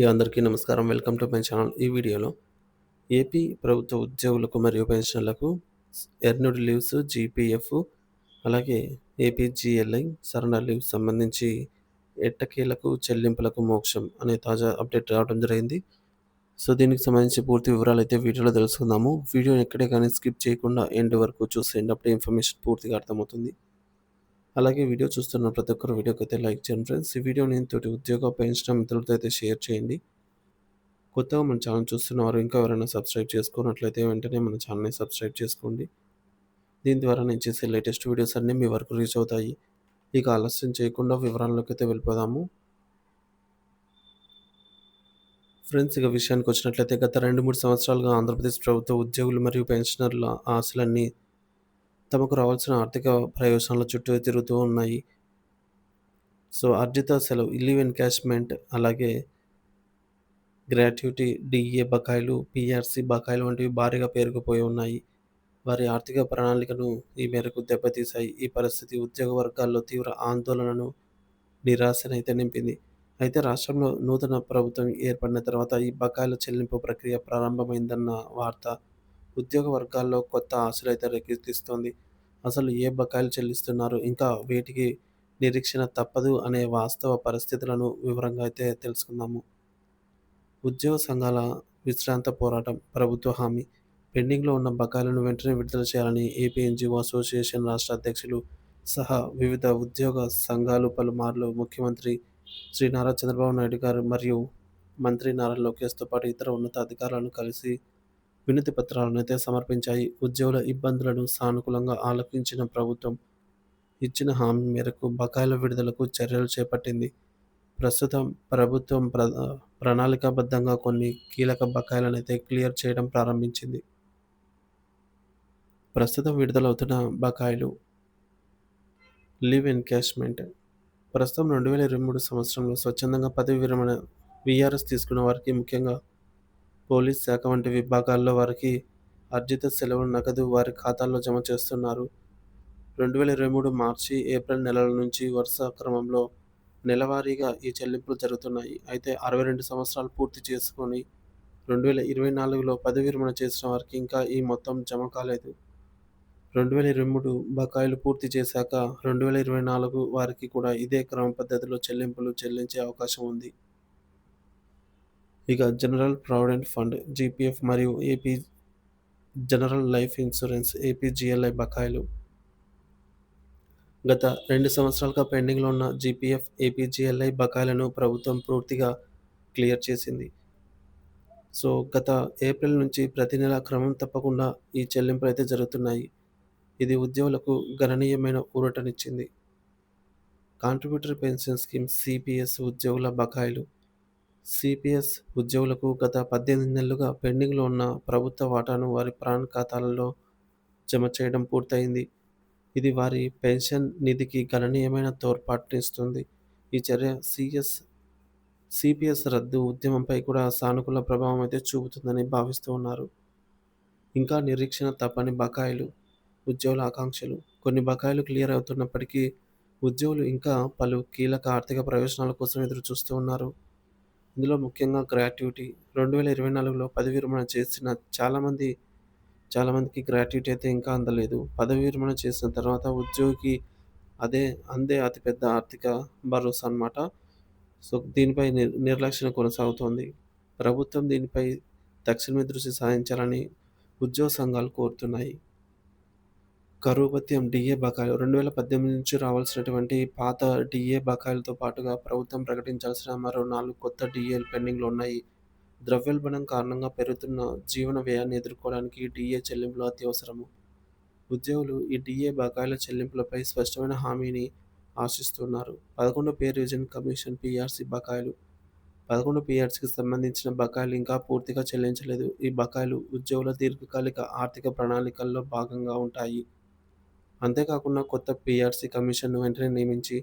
అందరికీ నమస్కారం. Welcome to my channel. ఈ వీడియోలో ఏపీ ప్రభుత్వ ఉద్యోగులకు మరియు పెన్షనర్లకు ఎర్న్డ్ లీవ్స్, జీపీఎఫ్ అలాగే ఏపీజీఎల్ఐ సరెండర్ లీవ్స్ సంబంధించి ఎట్టకేలకు చెల్లింపులకు మోక్షం అనే తాజా అప్డేట్ రావడం జరిగింది. సో, దీనికి సంబంధించి పూర్తి వివరాలైతే వీడియోలో తెలుసుకుందాము. వీడియోని ఎక్కడే కానీ స్కిప్ చేయకుండా ఎండ్ వరకు చూసేయండి. అప్పుడే ఇన్ఫర్మేషన్ పూర్తిగా అర్థమవుతుంది. అలాగే వీడియో చూస్తున్న ప్రతి ఒక్కరు వీడియోకైతే లైక్ చేయండి ఫ్రెండ్స్. ఈ వీడియోని తోటి ఉద్యోగ పెన్షన్ మిత్రులతో అయితే షేర్ చేయండి. కొత్తగా మన ఛానల్ చూస్తున్నవారు ఇంకా ఎవరైనా సబ్స్క్రైబ్ చేసుకున్నట్లయితే వెంటనే మన ఛానల్ని సబ్స్క్రైబ్ చేసుకోండి. దీని ద్వారా నేను చేసే లేటెస్ట్ వీడియోస్ అన్నీ మీ వరకు రీచ్ అవుతాయి. ఇక ఆలస్యం చేయకుండా వివరాల్లోకి అయితే వెళ్ళిపోదాము. ఫ్రెండ్స్, ఇక విషయానికి వచ్చినట్లయితే గత 2-3 సంవత్సరాలుగా ఆంధ్రప్రదేశ్ ప్రభుత్వ ఉద్యోగులు మరియు పెన్షనర్ల ఆశలన్నీ తమకు రావాల్సిన ఆర్థిక ప్రయోజనాల చుట్టూ తిరుగుతూ ఉన్నాయి. సో, అర్జిత సెలవు, లీవ్ ఎన్కాష్మెంట్, అలాగే గ్రాట్యుటీ, డీఏ బకాయిలు, పీఆర్సీ బకాయిలు వంటివి భారీగా పేరుకుపోయి ఉన్నాయి. వారి ఆర్థిక ప్రణాళికను ఈ మేరకు దెబ్బతీశాయి. ఈ పరిస్థితి ఉద్యోగ వర్గాల్లో తీవ్ర ఆందోళనను, నిరాశనైతే నింపింది. అయితే రాష్ట్రంలో నూతన ప్రభుత్వం ఏర్పడిన తర్వాత ఈ బకాయిల చెల్లింపు ప్రక్రియ ప్రారంభమైందన్న వార్త ఉద్యోగ వర్గాల్లో కొత్త ఆశలైతే రేకెత్తిస్తోంది. అసలు ఏ బకాయిలు చెల్లిస్తున్నారు, ఇంకా వేటికి నిరీక్షణ తప్పదు అనే వాస్తవ పరిస్థితులను వివరంగా అయితే తెలుసుకుందాము. ఉద్యోగ సంఘాల విశ్రాంత పోరాటం, ప్రభుత్వ హామీ. పెండింగ్లో ఉన్న బకాయిలను వెంటనే విడుదల చేయాలని ఏపీ ఎన్జీఓ అసోసియేషన్ రాష్ట్ర అధ్యక్షులు సహా వివిధ ఉద్యోగ సంఘాలు పలుమార్లు ముఖ్యమంత్రి శ్రీ నారా చంద్రబాబు నాయుడు గారు మరియు మంత్రి నారా లోకేష్తో పాటు ఇతర ఉన్నతాధికారులను కలిసి వినతి పత్రాలను అయితే సమర్పించాయి. ఉద్యోగుల ఇబ్బందులను సానుకూలంగా ఆలకించిన ప్రభుత్వం ఇచ్చిన హామీ మేరకు బకాయిల విడుదలకు చర్యలు చేపట్టింది. ప్రస్తుతం ప్రభుత్వం ప్రణాళికాబద్ధంగా కొన్ని కీలక బకాయిలనైతే క్లియర్ చేయడం ప్రారంభించింది. ప్రస్తుతం విడుదలవుతున్న బకాయిలు. Leave encashment. ప్రస్తుతం 2023 సంవత్సరంలో స్వచ్ఛందంగా పదవి విరమణ వీఆర్ఎస్ తీసుకున్న వారికి, ముఖ్యంగా పోలీస్ శాఖ వంటి విభాగాల్లో వారికి అర్జిత సెలవు నగదు వారి ఖాతాల్లో జమ చేస్తున్నారు. 2023 మార్చి, ఏప్రిల్ నెలల నుంచి వరుస క్రమంలో నెలవారీగా ఈ చెల్లింపులు జరుగుతున్నాయి. అయితే 62 సంవత్సరాలు పూర్తి చేసుకొని 2024లో పదవి విరమణ చేసిన వారికి ఇంకా ఈ మొత్తం జమ కాలేదు. 2023 బకాయిలు పూర్తి చేశాక 2024 వారికి కూడా ఇదే క్రమ పద్ధతిలో చెల్లింపులు చెల్లించే అవకాశం ఉంది. ఇక జనరల్ ప్రావిడెంట్ ఫండ్, జీపీఎఫ్ మరియు AP general life insurance, APGLI బకాయిలు. గత 2 సంవత్సరాలుగా పెండింగ్లో ఉన్న జీపీఎఫ్, ఏపీజీఎల్ఐ బకాయిలను ప్రభుత్వం పూర్తిగా క్లియర్ చేసింది. సో, గత ఏప్రిల్ నుంచి ప్రతి నెల క్రమం తప్పకుండా ఈ చెల్లింపులు అయితే జరుగుతున్నాయి. ఇది ఉద్యోగులకు గణనీయమైన ఊరటనిచ్చింది. కాంట్రిబ్యూటరీ పెన్షన్ స్కీమ్, సిపిఎస్ ఉద్యోగుల బకాయిలు. సిపిఎస్ ఉద్యోగులకు గత 18 నెలలుగా పెండింగ్లో ఉన్న ప్రభుత్వ వాటాను వారి ప్రాన్ ఖాతాలలో జమ చేయడం పూర్తయింది. ఇది వారి పెన్షన్ నిధికి గణనీయమైన తోడ్పాటునిస్తుంది. ఈ చర్య సిపిఎస్ రద్దు ఉద్యమంపై కూడా సానుకూల ప్రభావం అయితే చూపుతుందని భావిస్తూ ఉన్నారు. ఇంకా నిరీక్షణ తప్పని బకాయిలు, ఉద్యోగుల ఆకాంక్షలు. కొన్ని బకాయిలు క్లియర్ అవుతున్నప్పటికీ ఉద్యోగులు ఇంకా పలు కీలక ఆర్థిక ప్రయోజనాల కోసం ఎదురు చూస్తూ ఉన్నారు. ఇందులో ముఖ్యంగా గ్రాట్యుటీ. 2024లో పదవి విరమణ చేసిన చాలామందికి గ్రాట్యుటీ అయితే ఇంకా అందలేదు. పదవి విరమణ చేసిన తర్వాత ఉద్యోగికి అందే అతిపెద్ద ఆర్థిక భరోసా అన్నమాట. సో, దీనిపై నిర్లక్ష్యం కొనసాగుతోంది. ప్రభుత్వం దీనిపై తక్షణమే దృష్టి సారించాలని ఉద్యోగ సంఘాలు కోరుతున్నాయి. కరువు భత్యం, డీఏ బకాయిలు. 2018 నుంచి రావాల్సినటువంటి పాత డీఏ బకాయిలతో పాటుగా ప్రభుత్వం ప్రకటించాల్సిన మరో 4 కొత్త డీఏలు పెండింగ్లో ఉన్నాయి. ద్రవ్యోల్బణం కారణంగా పెరుగుతున్న జీవన వ్యయాన్ని ఎదుర్కోవడానికి డీఏ చెల్లింపులు అత్యవసరము. ఉద్యోగులు ఈ డీఏ బకాయిల చెల్లింపులపై స్పష్టమైన హామీని ఆశిస్తున్నారు. 11 పే రివిజన్ కమిషన్, పీఆర్సీ బకాయిలు. 11 పీఆర్సీకి సంబంధించిన బకాయిలు ఇంకా పూర్తిగా చెల్లించలేదు. ఈ బకాయిలు ఉద్యోగుల దీర్ఘకాలిక ఆర్థిక ప్రణాళికల్లో భాగంగా ఉంటాయి. అంతేకాకుండా కొత్త పీఆర్సీ కమిషన్ను వెంటనే నియమించి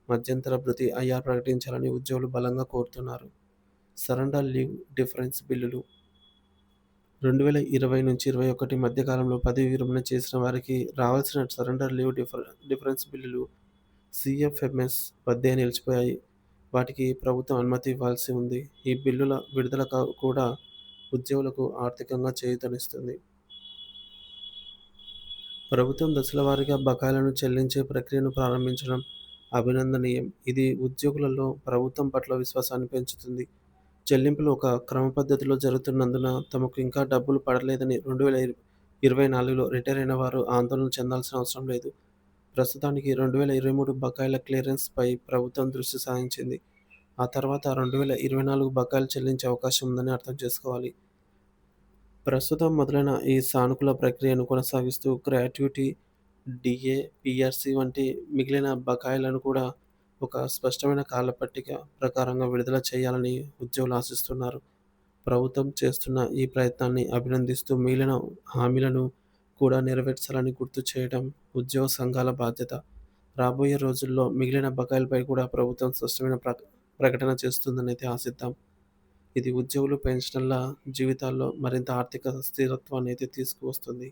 మధ్యంతర భృతి ఐఆర్ ప్రకటించాలని ఉద్యోగులు బలంగా కోరుతున్నారు. సరెండర్ లీవ్ డిఫరెన్స్ బిల్లులు. 2020-21 మధ్యకాలంలో పదవి విరమణ చేసిన వారికి రావాల్సిన సరెండర్ లీవ్ డిఫరెన్స్ బిల్లులు సిఎఫ్ఎంఎస్ వద్దే నిలిచిపోయాయి. వాటికి ప్రభుత్వం అనుమతి ఇవ్వాల్సి ఉంది. ఈ బిల్లుల విడుదల కూడా ఉద్యోగులకు ఆర్థికంగా చేయూతనిస్తుంది. ప్రభుత్వం దశల వారీగా బకాయిలను చెల్లించే ప్రక్రియను ప్రారంభించడం అభినందనీయం. ఇది ఉద్యోగులలో ప్రభుత్వం పట్ల విశ్వాసాన్ని పెంచుతుంది. చెల్లింపులు ఒక క్రమ పద్ధతిలో జరుగుతున్నందున తమకు ఇంకా డబ్బులు పడలేదని 2024లో రిటైర్ అయిన వారు ఆందోళన చెందాల్సిన అవసరం లేదు. ప్రస్తుతానికి 2023 బకాయిల క్లియరెన్స్‌పై ప్రభుత్వం దృష్టి సారించింది. ఆ తర్వాత 2024 బకాయిలు చెల్లించే అవకాశం ఉందని అర్థం చేసుకోవాలి. ప్రస్తుతం మొదలైన ఈ సానుకూల ప్రక్రియను కొనసాగిస్తూ గ్రాట్యుటీ, డీఏ, పీఆర్సీ వంటి మిగిలిన బకాయిలను కూడా ఒక స్పష్టమైన కాలపట్టిక ప్రకారంగా విడుదల చేయాలని ఉద్యోగులు ఆశిస్తున్నారు. ప్రభుత్వం చేస్తున్న ఈ ప్రయత్నాన్ని అభినందిస్తూ మిగిలిన హామీలను కూడా నెరవేర్చాలని గుర్తు చేయడం ఉద్యోగ సంఘాల బాధ్యత. రాబోయే రోజుల్లో మిగిలిన బకాయిలపై కూడా ప్రభుత్వం స్పష్టమైన ప్రకటన చేస్తుందనైతే ఆశిద్దాం. ఇది ఉద్యోగులు, పెన్షనర్ల జీవితాల్లో మరింత ఆర్థిక స్థిరత్వాన్ని అయితే తీసుకువస్తుంది.